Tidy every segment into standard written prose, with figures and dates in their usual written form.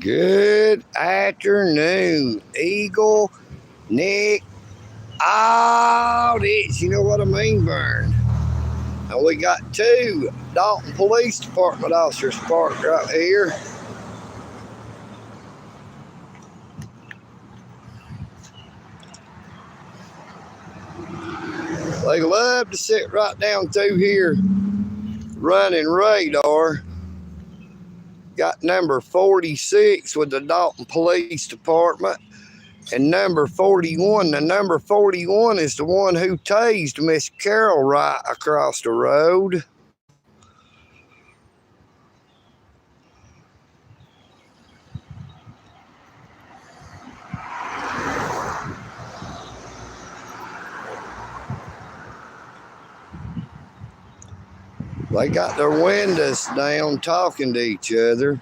Good afternoon, EagleNick, AUDIT. You know what I mean, Vern? And we got two Dalton Police Department officers parked right here. They love to sit right down through here running radar. Got number 46 with the Dalton Police Department and number 41. The number 41 is the one who tased Miss Carol right across the road. They got their windows down talking to each other.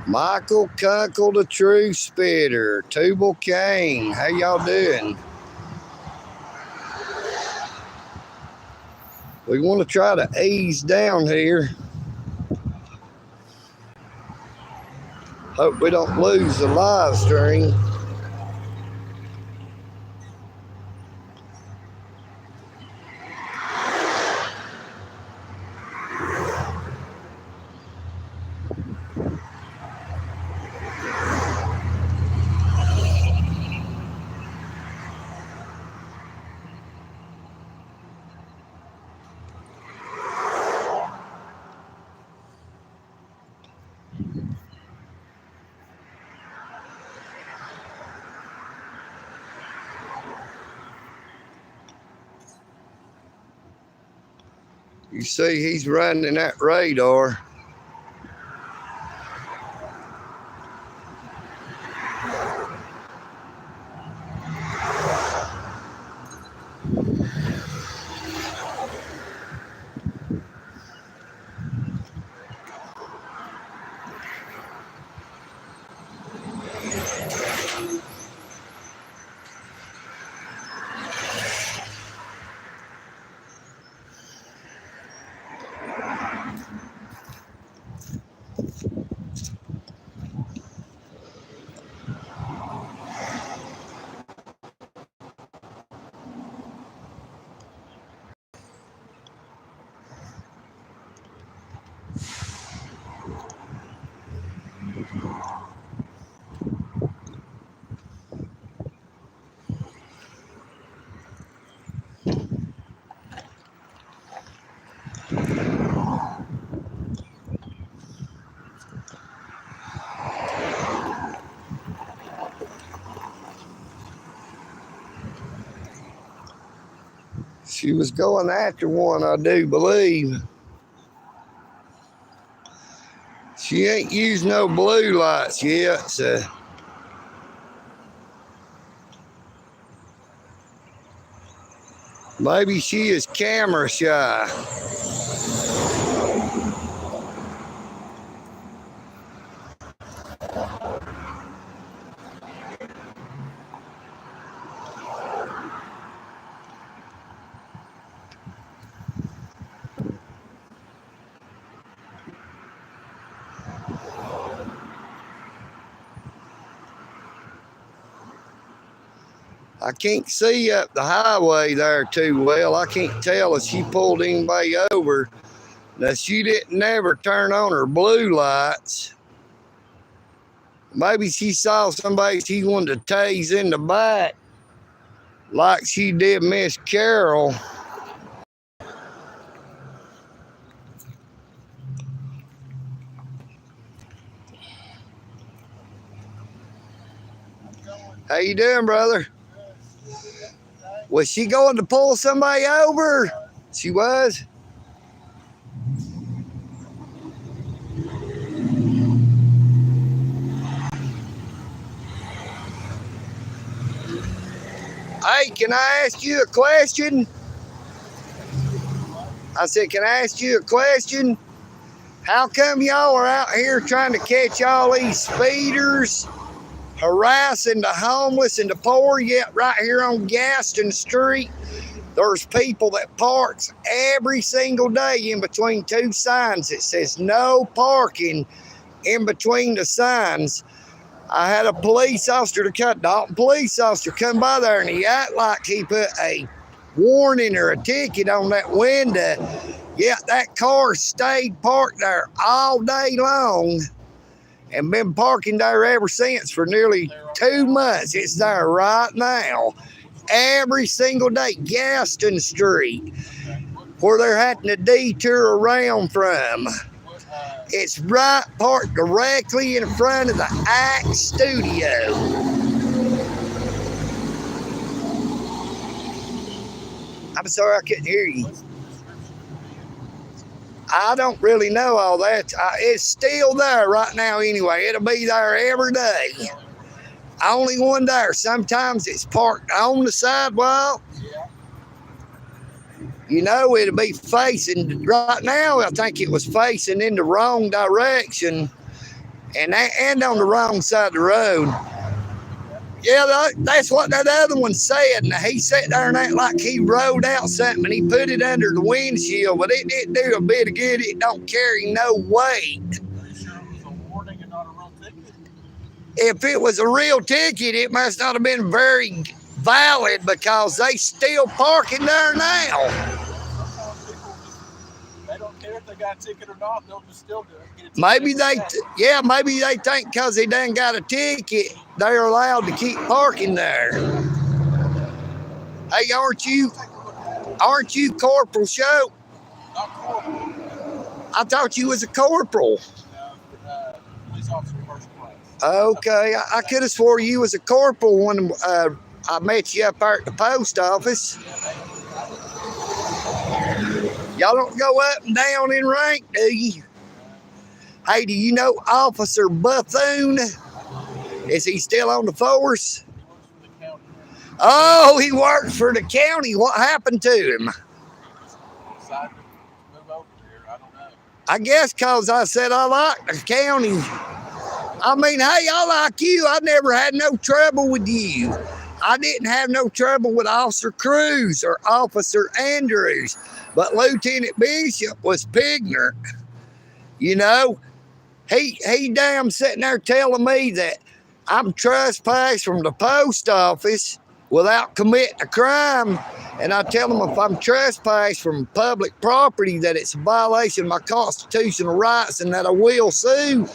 Michael Kunkel, the True Spitter, Tubal Kane, how y'all doing? We want to try to ease down here. Hope we don't lose the live stream. You see, he's running that radar. She was going after one, I do believe. She ain't used no blue lights yet, so. Maybe she is camera shy. I can't see up the highway there too well. I can't tell if she pulled anybody over. Now, she didn't never turn on her blue lights. Maybe she saw somebody she wanted to tase in the back like she did Miss Carol. How you doing, brother? Was she going to pull somebody over? She was. Hey, can I ask you a question? I said, can I ask you a question? How come y'all are out here trying to catch all these speeders, harassing the homeless and the poor, yet right here on Gaston Street, There's people that parks every single day in between two signs that says no parking in between the signs. I had a police officer, Dalton police officer, come by there, and he act like he put a warning or a ticket on that window. Yeah, that car stayed parked there all day long and been parking there ever since for nearly 2 months. It's there right now. Every single day, Gaston Street, where they're having to detour around from. It's right parked directly in front of the Act Studio. I'm sorry I couldn't hear you. I don't really know all that. It's still there right now anyway. It'll be there every day. Only one there. Sometimes it's parked on the sidewalk. You know, it'll be facing, right now I think it was facing in the wrong direction and on the wrong side of the road. Yeah, that's what that other one said. Now, he sat there and acted like he rode out something and he put it under the windshield, but it didn't do a bit of good. It don't carry no weight. Are you sure it was a warning and not a real ticket? If it was a real ticket, it must not have been very valid because they still parking there now. Sometimes people they don't care if they got a ticket or not. They'll just still do it. Maybe they think because they done got a ticket, they're allowed to keep parking there. Hey, aren't you Corporal Show? Not corporal. I thought you was a corporal. No, police officer first class. Okay, I could have swore you was a corporal when I met you up there at the post office. Y'all don't go up and down in rank, do you? Hey, do you know Officer Bethune? Is he still on the force? He works for the county. Oh, he works for the county. What happened to him? He decided to move over here. I don't know. I guess because I said I like the county. I mean, hey, I like you. I never had no trouble with you. I didn't have no trouble with Officer Cruz or Officer Andrews, but Lieutenant Bishop was ignorant. You know, he damn sitting there telling me that I'm trespassed from the post office without committing a crime. And I tell him if I'm trespassed from public property, that it's a violation of my constitutional rights and that I will sue.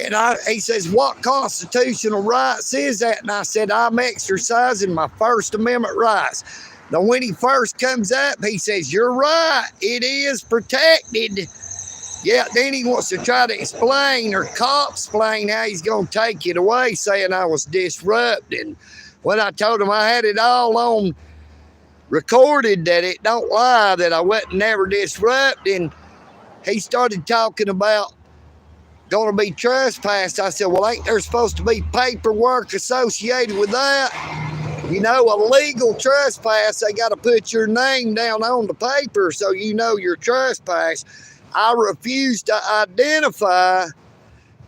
And he says, what constitutional rights is that? And I said, I'm exercising my First Amendment rights. Now, when he first comes up, he says, you're right, it is protected. Yeah, then he wants to try to explain or cop-explain how he's going to take it away, saying I was disrupting. When I told him I had it all on recorded, that it don't lie, that I wasn't never disrupting, he started talking about going to be trespassed. I said, well, ain't there supposed to be paperwork associated with that? You know, a legal trespass, they got to put your name down on the paper so you know you're trespassed. I refuse to identify.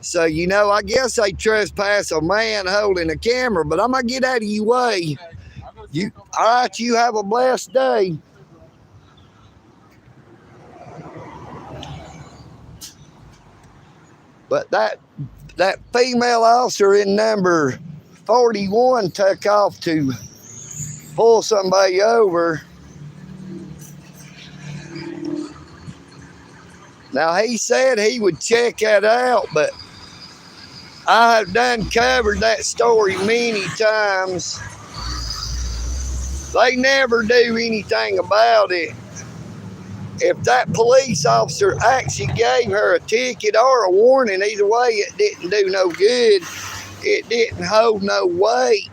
So, you know, I guess they trespass a man holding a camera, but I'm going to get out of your way. All right, you have a blessed day. But that female officer in number 41 took off to pull somebody over. Now, he said he would check that out, but I have done covered that story many times. They never do anything about it. If that police officer actually gave her a ticket or a warning, either way, it didn't do no good. It didn't hold no weight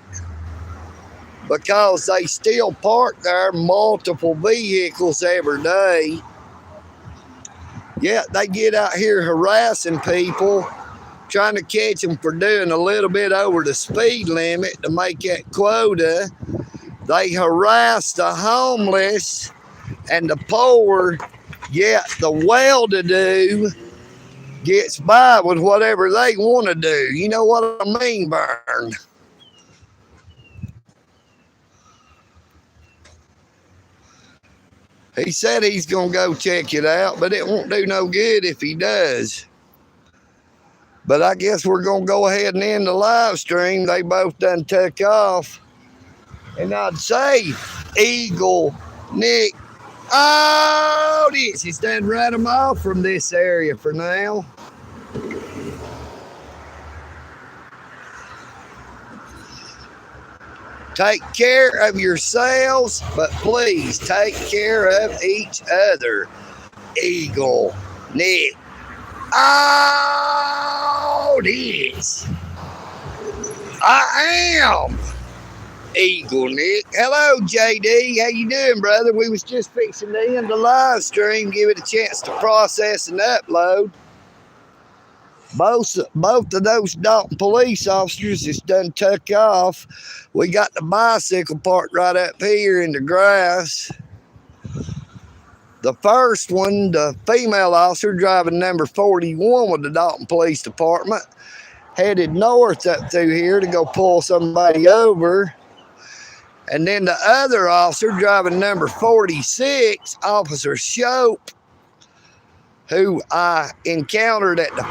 because they still park there multiple vehicles every day. Yeah, they get out here harassing people, trying to catch them for doing a little bit over the speed limit to make that quota. They harass the homeless and the poor. Yeah, the well-to-do gets by with whatever they want to do. You know what I mean, Burn? He said he's going to go check it out, but it won't do no good if he does. But I guess we're going to go ahead and end the live stream. They both done took off. And I'd say, EagleNick, AUDIT. He's done right them off from this area for now. Take care of yourselves, but please take care of each other. EagleNick, AUDIT. I am EagleNick. Hello, JD. How you doing, brother? We was just fixing to end the live stream, give it a chance to process and upload. Both of those Dalton police officers just done took off. We got the bicycle parked right up here in the grass. The first one, the female officer driving number 41 with the Dalton Police Department, headed north up through here to go pull somebody over. And then the other officer driving number 46, Officer Shope, who I encountered at the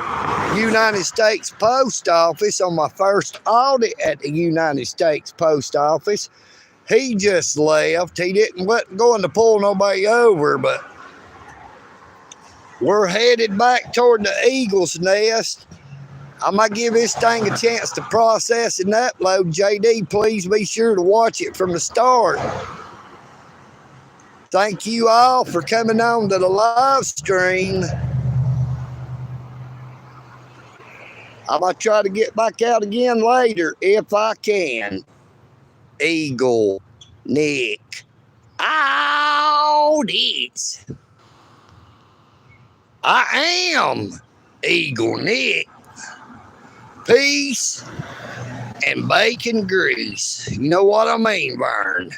United States Post Office on my first audit at the United States Post Office. He just left. He wasn't going to pull nobody over, but we're headed back toward the Eagle's Nest. I might give this thing a chance to process and upload. JD, please be sure to watch it from the start. Thank you all for coming on to the live stream. I might try to get back out again later if I can. EagleNick, AUDIT. I am EagleNick. Peace and bacon grease. You know what I mean, Vern?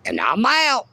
And I'm out.